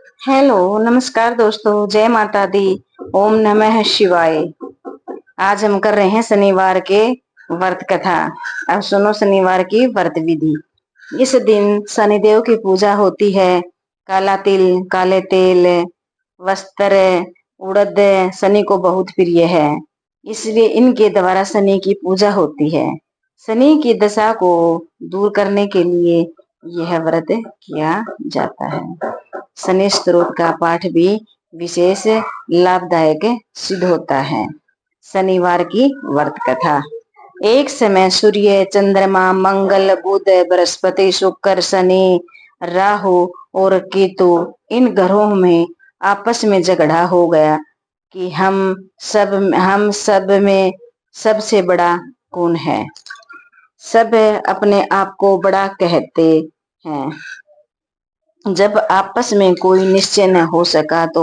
Hello, नमस्कार दोस्तों, जय माता दी। ओम नमः शिवाय। आज हम कर रहे हैं शनिवार के व्रत कथा। अब सुनो शनिवार की व्रत विधि। इस दिन शनिदेव की पूजा होती है। काला तिल, काले तेल, वस्त्र, उड़द शनि को बहुत प्रिय है, इसलिए इनके द्वारा शनि की पूजा होती है। शनि की दशा को दूर करने के लिए यह व्रत किया जाता है। शनि स्त्रोत का पाठ भी विशेष लाभदायक सिद्ध होता है। शनिवार की व्रत कथा। एक समय सूर्य, चंद्रमा, मंगल, बुध, बृहस्पति, शुक्र, शनि, राहु और केतु इन ग्रहों में आपस में झगड़ा हो गया कि हम सब में सबसे बड़ा कौन है। सब अपने आप को बड़ा कहते हैं। जब आपस में कोई निश्चय न हो सका तो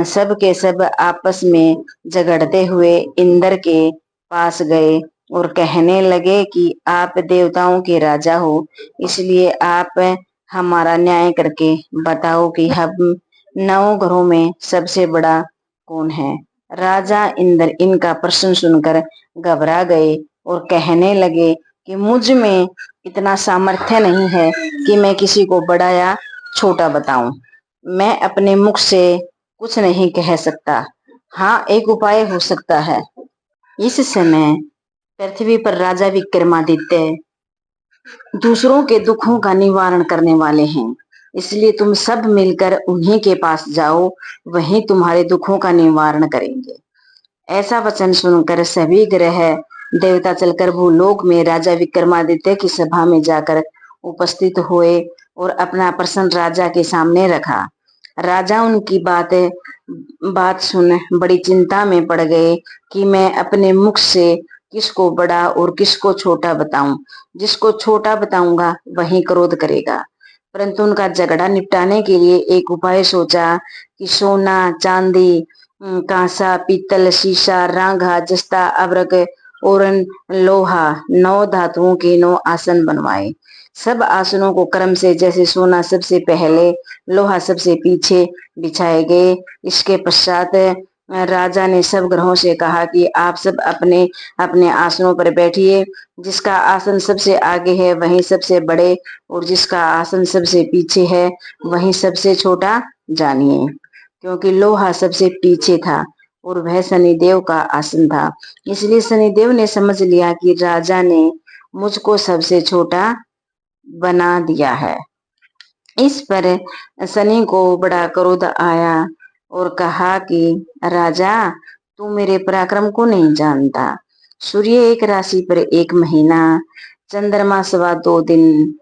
सब के सब आपस में झगड़ते हुए इंद्र के पास गए और कहने लगे कि आप देवताओं के राजा हो, इसलिए आप हमारा न्याय करके बताओ कि हम 9 ग्रहों में सबसे बड़ा कौन है। राजा इंद्र इनका प्रश्न सुनकर घबरा गए और कहने लगे कि मुझ में इतना सामर्थ्य नहीं है कि मैं किसी को बड़ा या छोटा बताऊं। मैं अपने मुख से कुछ नहीं कह सकता। हाँ, एक उपाय हो सकता है। इस समय पृथ्वी पर राजा विक्रमादित्य दूसरों के दुखों का निवारण करने वाले हैं, इसलिए तुम सब मिलकर उन्हीं के पास जाओ, वहीं तुम्हारे दुखों का निवारण करेंगे। ऐसा वचन सुनकर सभी ग्रह देवता चलकर भूलोक में राजा विक्रमादित्य की सभा में जाकर उपस्थित हुए और अपना प्रश्न राजा के सामने रखा। राजा उनकी बात सुन बड़ी चिंता में पड़ गए कि मैं अपने मुख से किसको बड़ा और किसको छोटा बताऊं। जिसको छोटा बताऊंगा वही क्रोध करेगा। परंतु उनका झगड़ा निपटाने के लिए एक उपाय सोचा कि सोना, चांदी, कांसा, पीतल, शीशा, रांगा, जस्ता, अब्रक और लोहा 9 धातुओं के 9 आसन बनवाए। सब आसनों को क्रम से, जैसे सोना सबसे पहले, लोहा सबसे पीछे बिछाए गए। इसके पश्चात राजा ने सब ग्रहों से कहा कि आप सब अपने अपने आसनों पर बैठिए। जिसका आसन सबसे आगे है वही सबसे बड़े और जिसका आसन सबसे पीछे है वही सबसे छोटा जानिए। क्योंकि लोहा सबसे पीछे था और वह शनिदेव का आसन था, इसलिए शनिदेव ने समझ लिया कि राजा ने मुझको सबसे छोटा बना दिया है। इस पर शनि को बड़ा क्रोध आया और कहा कि राजा, तू मेरे पराक्रम को नहीं जानता। सूर्य एक राशि पर 1 महीना, चंद्रमा 2.25 दिन,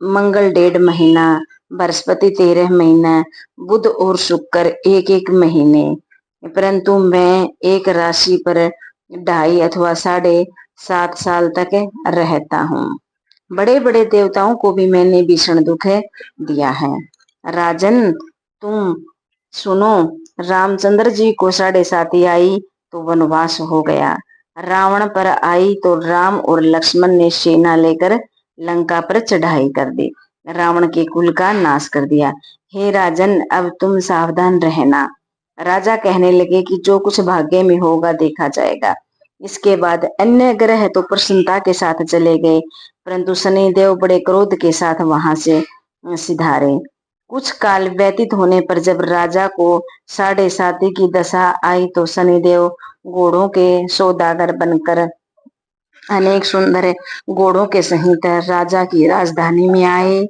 मंगल 1.5 महीना, बृहस्पति 13 महीना, बुध और शुक्र 1-1 महीने, परंतु मैं एक राशि पर 2.5 अथवा 7.5 साल तक रहता हूँ। बड़े बड़े देवताओं को भी मैंने भीषण दुख दिया है। राजन, तुम सुनो, रामचंद्र जी को 7.5 आई तो वनवास हो गया। रावण पर आई तो राम और लक्ष्मण ने सेना लेकर लंका पर चढ़ाई कर दी, रावण के कुल का नाश कर दिया। हे राजन, अब तुम सावधान रहना। राजा कहने लगे कि जो कुछ भाग्य में होगा देखा जाएगा। इसके बाद अन्य ग्रह तो प्रसन्नता के साथ चले गए, परंतु शनिदेव बड़े क्रोध के साथ वहां से सिधारे। कुछ काल व्यतीत होने पर जब राजा को 7.5 की दशा आई तो शनिदेव घोड़ों के सौदागर बनकर अनेक सुंदर घोड़ों के सहित राजा की राजधानी में आए।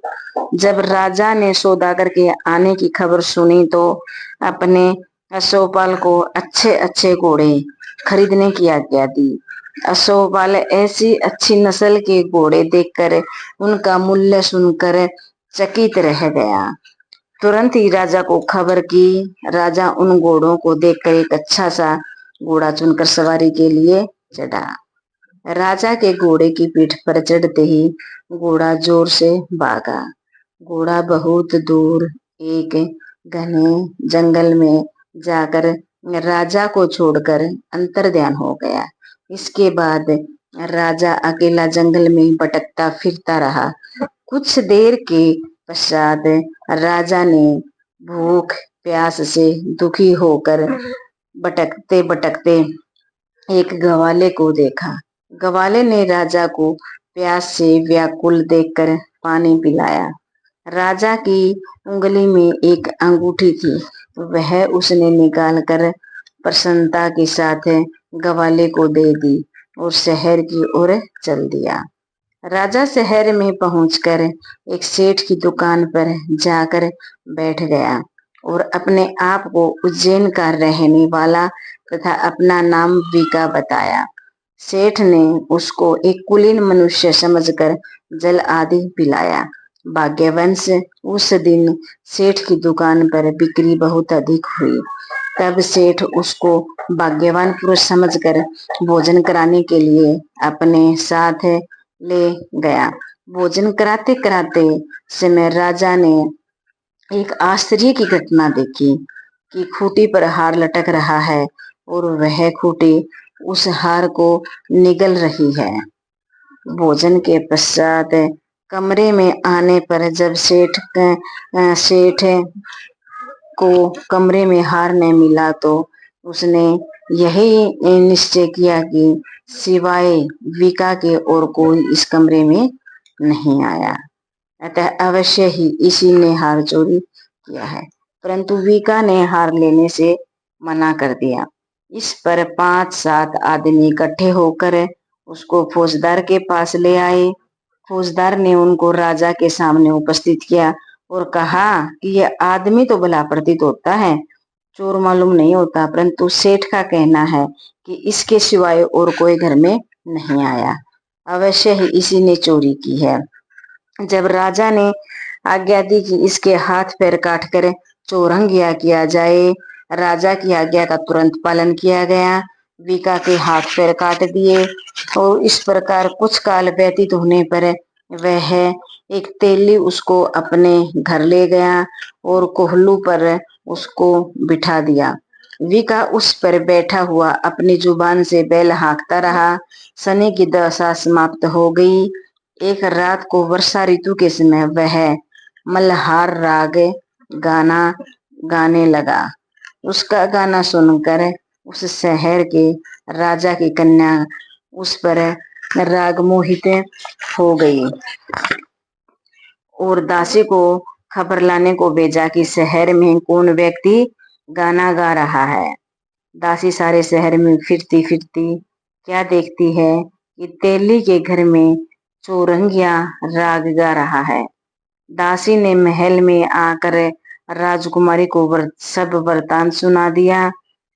जब राजा ने सौदागर के आने की खबर सुनी तो अपने अश्वपाल को अच्छे अच्छे घोड़े खरीदने की आज्ञा दी। अश्वपाल ऐसी अच्छी नस्ल के घोड़े देखकर उनका मूल्य सुनकर चकित रह गया। तुरंत ही राजा को खबर की। राजा उन घोड़ों को देखकर एक अच्छा सा घोड़ा चुनकर सवारी के लिए चढ़ा। राजा के घोड़े की पीठ पर चढ़ते ही घोड़ा जोर से भागा। घोड़ा बहुत दूर एक घने जंगल में जाकर राजा को छोड़कर अंतर्ध्यान हो गया। इसके बाद राजा अकेला जंगल में भटकता फिरता रहा। कुछ देर के पश्चात राजा ने भूख प्यास से दुखी होकर भटकते भटकते एक गवाले को देखा। गवाले ने राजा को प्यास से व्याकुल देखकर पानी पिलाया। राजा की उंगली में एक अंगूठी थी, वह उसने निकालकर प्रसन्नता के साथ गवाले को दे दी और शहर की ओर चल दिया। राजा शहर में पहुंचकर एक सेठ की दुकान पर जाकर बैठ गया और अपने आप को उज्जैन का रहने वाला तथा अपना नाम वीका बताया। सेठ ने उसको एक कुलीन मनुष्य समझकर जल आदि पिलाया। भाग्यवंश उस दिन सेठ की दुकान पर बिक्री बहुत अधिक हुई। तब सेठ उसको भाग्यवान पुरुष समझकर भोजन कराने के लिए अपने साथ ले गया। भोजन कराते कराते समय राजा ने एक आश्चर्य की घटना देखी कि खूंटी पर हार लटक रहा है और वह खूंटी उस हार को निगल रही है। भोजन के पश्चात कमरे में आने पर जब सेठ को कमरे में हार नहीं मिला तो उसने यही निश्चय किया कि सिवाय विका के और कोई इस कमरे में नहीं आया, अतः अवश्य ही इसी ने हार चोरी किया है। परंतु विका ने हार लेने से मना कर दिया। इस पर 5-7 आदमी इकट्ठे होकर उसको फौजदार के पास ले आए। फौजदार ने उनको राजा के सामने उपस्थित किया और कहा कि यह आदमी तो भला प्रतीत होता है, चोर मालूम नहीं होता, परंतु सेठ का कहना है कि इसके सिवाय और कोई घर में नहीं आया, अवश्य ही इसी ने चोरी की है। जब राजा ने आज्ञा दी कि इसके हाथ पैर काटकर चौरंगिया किया जाए, राजा की आज्ञा का तुरंत पालन किया गया। विका के हाथ पैर काट दिए और इस प्रकार कुछ काल व्यतीत होने पर वह एक तेली उसको अपने घर ले गया और कोहलू पर उसको बिठा दिया। विका उस पर बैठा हुआ अपनी जुबान से बैल हाँकता रहा। शनि की दशा समाप्त हो गई। एक रात को वर्षा ऋतु के समय वह मल्हार राग गाना गाने लगा। उसका गाना सुनकर उस शहर के राजा की कन्या उस पर राग मोहित हो गई और दासी को खबर लाने को भेजा कि शहर में कौन व्यक्ति गाना गा रहा है। दासी सारे शहर में फिरती फिरती क्या देखती है कि तेली के घर में चौरंगिया राग गा रहा है। दासी ने महल में आकर राजकुमारी को सब वृतांत सुना दिया।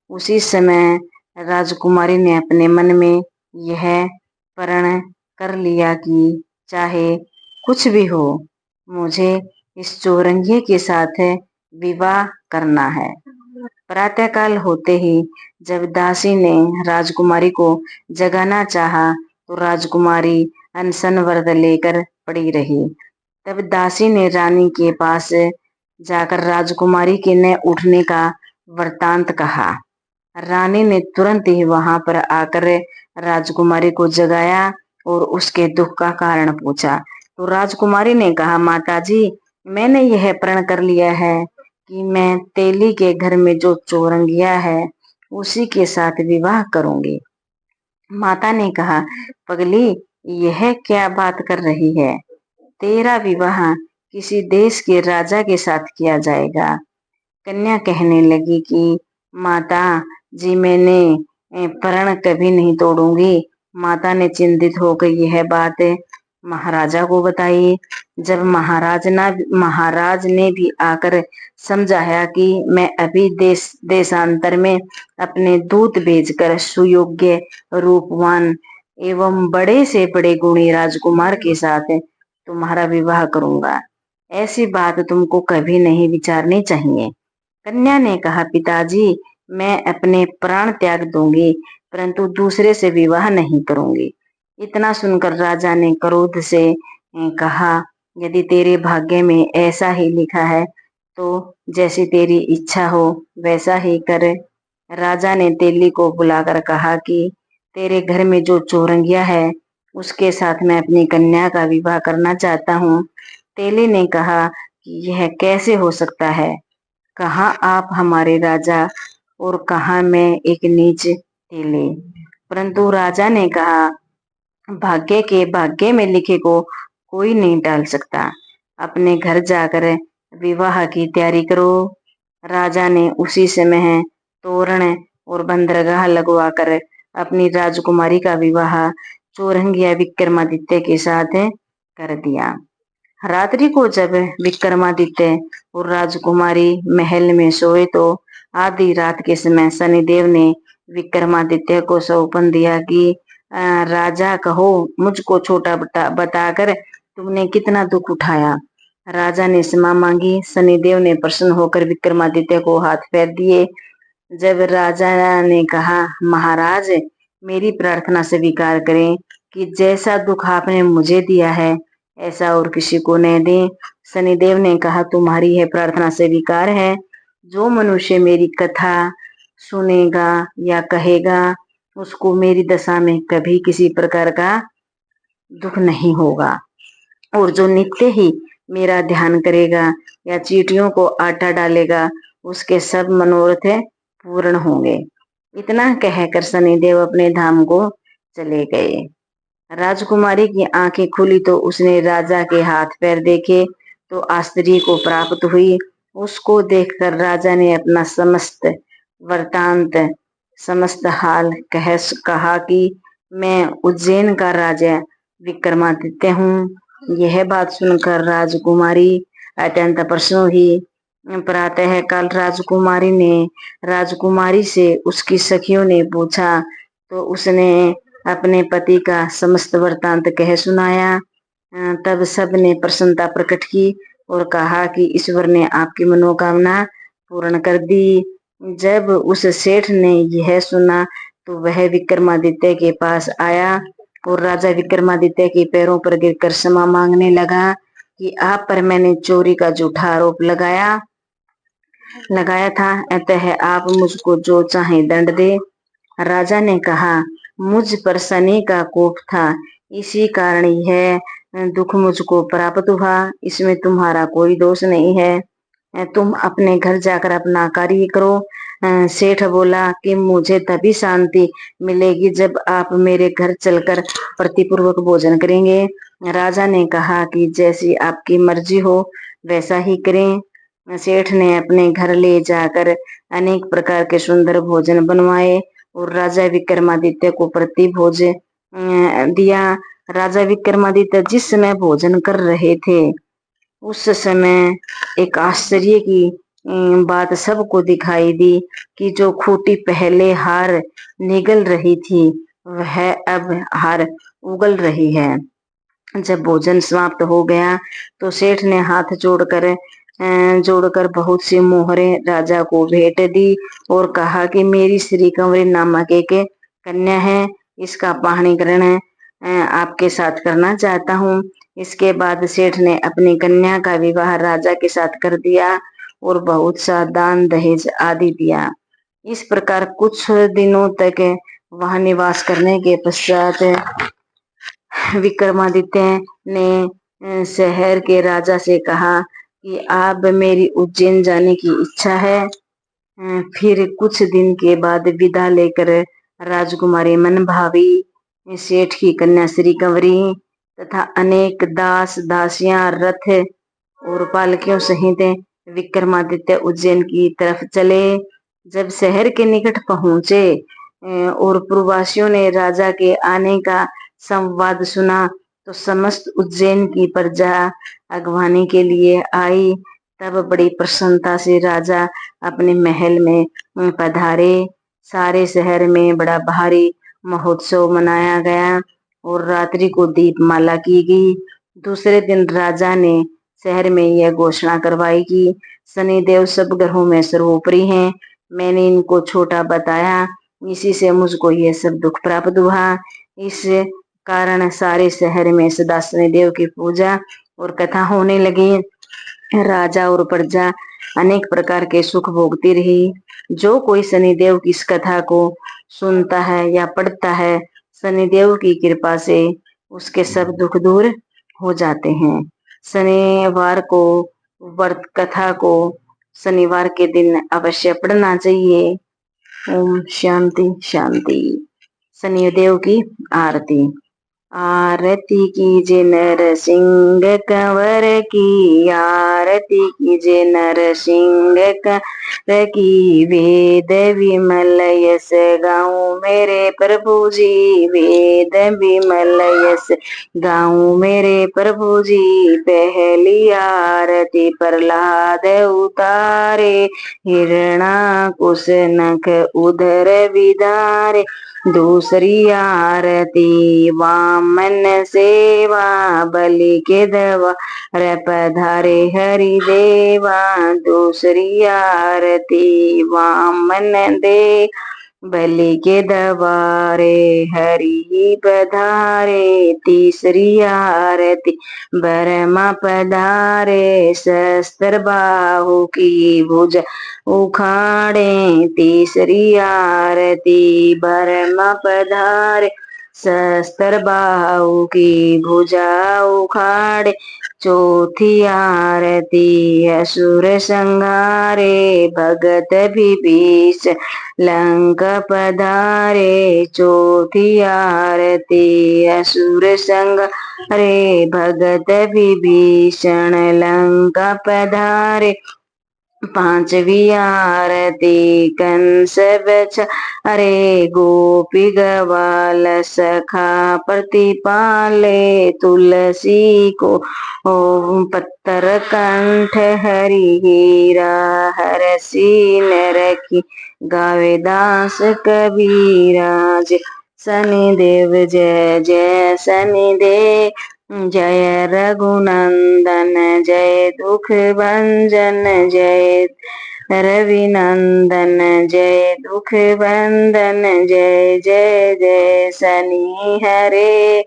उसी समय राजकुमारी ने अपने मन में यह प्रण कर लिया कि चाहे कुछ भी हो, मुझे इस चौरंगिये के साथ विवाह करना है। प्रातःकाल होते ही जब दासी ने राजकुमारी को जगाना चाहा तो राजकुमारी अनशन व्रत लेकर पड़ी रही। तब दासी ने रानी के पास जाकर राजकुमारी के न उठने का वृतांत कहा। रानी ने तुरंत ही वहां पर आकर राजकुमारी को जगाया और उसके दुख का कारण पूछा। तो राजकुमारी ने कहा, माताजी, मैंने यह प्रण कर लिया है कि मैं तेली के घर में जो चौरंगिया है उसी के साथ विवाह करूंगी। माता ने कहा, पगली, यह क्या बात कर रही है? तेरा विवाह किसी देश के राजा के साथ किया जाएगा। कन्या कहने लगी कि माता जी, मैंने प्रण कभी नहीं तोड़ूंगी। माता ने चिंतित होकर यह बात महाराजा को बताई। जब महाराज ने भी आकर समझाया कि मैं अभी देशांतर में अपने दूत भेजकर सुयोग्य, रूपवान एवं बड़े से बड़े गुणी राजकुमार के साथ तुम्हारा विवाह करूंगा, ऐसी बात तुमको कभी नहीं विचारनी चाहिए। कन्या ने कहा, पिताजी, मैं अपने प्राण त्याग दूंगी, परंतु दूसरे से विवाह नहीं करूंगी। इतना सुनकर राजा ने क्रोध से कहा, यदि तेरे भाग्य में ऐसा ही लिखा है तो जैसी तेरी इच्छा हो वैसा ही कर। राजा ने तेली को बुलाकर कहा कि तेरे घर में जो चौरंगिया है उसके साथ मैं अपनी कन्या का विवाह करना चाहता हूँ। तेली ने कहा कि यह कैसे हो सकता है? कहाँ आप हमारे राजा और कहाँ मैं एक नीच तेले। परंतु राजा ने कहा, भाग्य में लिखे को कोई नहीं टाल सकता। अपने घर जाकर विवाह की तैयारी करो। राजा ने उसी समय तोरण और बंदरगाह लगवाकर अपनी राजकुमारी का विवाह चौरंगिया विक्रमादित्य के साथ कर दिया। रात्रि को जब विक्रमादित्य और राजकुमारी महल में सोए तो आधी रात के समय शनिदेव ने विक्रमादित्य को सौंपन दिया कि राजा कहो, मुझको छोटा बताकर तुमने कितना दुख उठाया। राजा ने क्षमा मांगी। शनिदेव ने प्रसन्न होकर विक्रमादित्य को हाथ फेर दिए। जब राजा ने कहा, महाराज मेरी प्रार्थना स्वीकार करें कि जैसा दुख आपने मुझे दिया है ऐसा और किसी को न दें। शनिदेव ने कहा, तुम्हारी यह प्रार्थना स्वीकार है। जो मनुष्य मेरी कथा सुनेगा या कहेगा उसको मेरी दशा में कभी किसी प्रकार का दुख नहीं होगा, और जो नित्य ही मेरा ध्यान करेगा या चींटियों को आटा डालेगा उसके सब मनोरथ पूर्ण होंगे। इतना कहकर शनिदेव अपने धाम को चले गए। राजकुमारी की आंखें खुली तो उसने राजा के हाथ पैर देखे तो आश्चर्य को प्राप्त हुई। उसको देखकर राजा ने अपना समस्त वृतांत समस्त हाल कहा कि मैं उज्जैन का राजा विक्रमादित्य हूँ। यह बात सुनकर राजकुमारी अत्यंत प्रसन्न हुई। प्रातः काल राजकुमारी से उसकी सखियों ने पूछा तो उसने अपने पति का समस्त वृतांत कह सुनाया। तब सब ने प्रसन्नता प्रकट की और कहा कि ईश्वर ने आपकी मनोकामना पूर्ण कर दी। जब उस सेठ ने यह सुना तो वह विक्रमादित्य के पास आया और राजा विक्रमादित्य के पैरों पर गिरकर क्षमा मांगने लगा कि आप पर मैंने चोरी का झूठा आरोप लगाया था, अतः आप मुझको जो चाहे दंड दे। राजा ने कहा, मुझ पर शनि का कोप था, इसी कारण यह दुख मुझको प्राप्त हुआ। इसमें तुम्हारा कोई दोष नहीं है। तुम अपने घर जाकर अपना कार्य करो। सेठ बोला कि मुझे तभी शांति मिलेगी जब आप मेरे घर चलकर प्रतिपूर्वक भोजन करेंगे। राजा ने कहा कि जैसी आपकी मर्जी हो वैसा ही करें। सेठ ने अपने घर ले जाकर अनेक प्रकार के सुंदर भोजन बनवाए और राजा विक्रमादित्य को प्रति भोज दिया। राजा विक्रमादित्य जिस समय भोजन कर रहे थे उस समय एक आश्चर्य की बात सबको दिखाई दी कि जो खूंटी पहले हार निगल रही थी वह अब हार उगल रही है। जब भोजन समाप्त हो गया तो सेठ ने हाथ जोड़कर बहुत सी मोहरें राजा को भेंट दी और कहा कि मेरी श्री कंवरी नामक एक कन्या है, इसका पाणीग्रहण आपके साथ करना चाहता हूँ। इसके बाद सेठ ने अपनी कन्या का विवाह राजा के साथ कर दिया और बहुत सा दान दहेज आदि दिया। इस प्रकार कुछ दिनों तक वहां निवास करने के पश्चात विक्रमादित्य ने शहर के राजा से कहा कि अब मेरी उज्जैन जाने की इच्छा है। फिर कुछ दिन के बाद विदा लेकर राजकुमारी मन भावी सेठ की कन्या श्री कंवरी तथा अनेक दास दासियां रथ और पालकियों सहित विक्रमादित्य उज्जैन की तरफ चले। जब शहर के निकट पहुंचे और प्रवासियों ने राजा के आने का संवाद सुना तो समस्त उज्जैन की प्रजा अगवानी के लिए आई। तब बड़ी प्रसन्नता से राजा अपने महल में पधारे। सारे शहर में बड़ा भारी महोत्सव मनाया गया और रात्रि को दीपमाला की गई। दूसरे दिन राजा ने शहर में यह घोषणा करवाई कि शनिदेव सब ग्रहों में सर्वोपरि हैं। मैंने इनको छोटा बताया, इसी से मुझको यह सब दुख प्राप्त हुआ। इस कारण सारे शहर में सदा शनिदेव की पूजा और कथा होने लगी। राजा और प्रजा अनेक प्रकार के सुख भोगती रही। जो कोई शनिदेव की इस कथा को सुनता है या पढ़ता है, शनिदेव की कृपा से उसके सब दुख दूर हो जाते हैं। शनिवार को व्रत कथा को शनिवार के दिन अवश्य पढ़ना चाहिए। ओम शांति शांति। शनिदेव की आरती। आरती कीजे नरसिंह कंवर की, आरती कीजे नरसिंह कंवर की। वेद विमल यस गाऊं मेरे प्रभु जी, वेद विमल यस गाऊं मेरे प्रभु जी। पहली आरती प्रहलाद उतारे, हिरणाकुश नख उदर विदारे। दूसरी आरती वामन सेवा, बलि के द्वार पधारे हरि देवा। दूसरी आरती वामन दे, बलि के द्वारे हरि पधारे। तीसरी आरती ब्रह्मा पधारे, शस्त्र बाहु की भुजा उखाड़े। तीसरी आरती ब्रह्मा पधारे, शस्त्र बाहु की भुजा उखाड़े। चौथी आरती असुर संहारे, भगत विभीषण लंका पधारे। चौथी आरती असुर संहारे, भगत विभीषण लंका पधारे। पांचवी आरती कंस बचारे, गोपी गवाल सखा प्रतिपाले। तुलसी को पत्थर कंठ, हरि हीरा हरसी न रखी। गावे दास कबीराज, शनिदेव जय जय शनिदेव। जय रघुनंदन जय दुख भंजन, जय रविनंदन जय दुख भंजन। जय जय जय शनि हरे,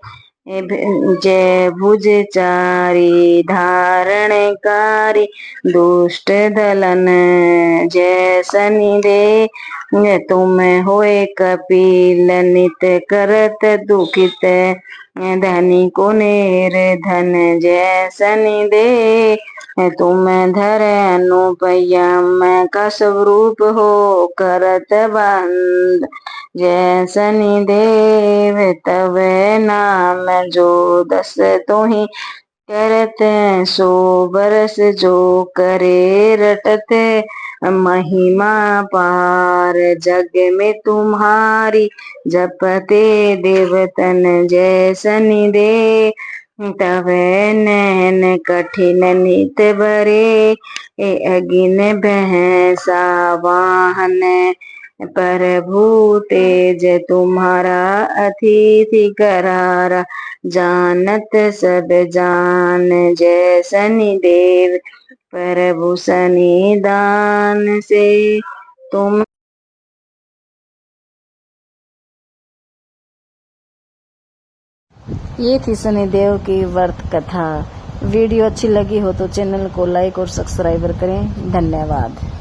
जय भुजचारी धारणकारी। दुष्ट दलन जय शनिदेव, तुम होए कपिल नित करत दुखित। धनी को निर्धन जय शनिदेव, तुम धर अनुपयम का स्वरूप हो करत बंद। जय शनिदेव तव नाम जो दस तुहि करत, सो बरस जो करे रटत। महिमा पार जग में तुम्हारी, जपते देवतन जय शनिदेव। तव नैन कठिन नित भरे, अगिन भैंसा वाहन। प्रभु तेज तुम्हारा अतिथि करारा, जानत सब जान जय शनिदेव। प्रभु शनिदान से तुम। ये थी शनिदेव की व्रत कथा। वीडियो अच्छी लगी हो तो चैनल को लाइक और सब्सक्राइब करें। धन्यवाद।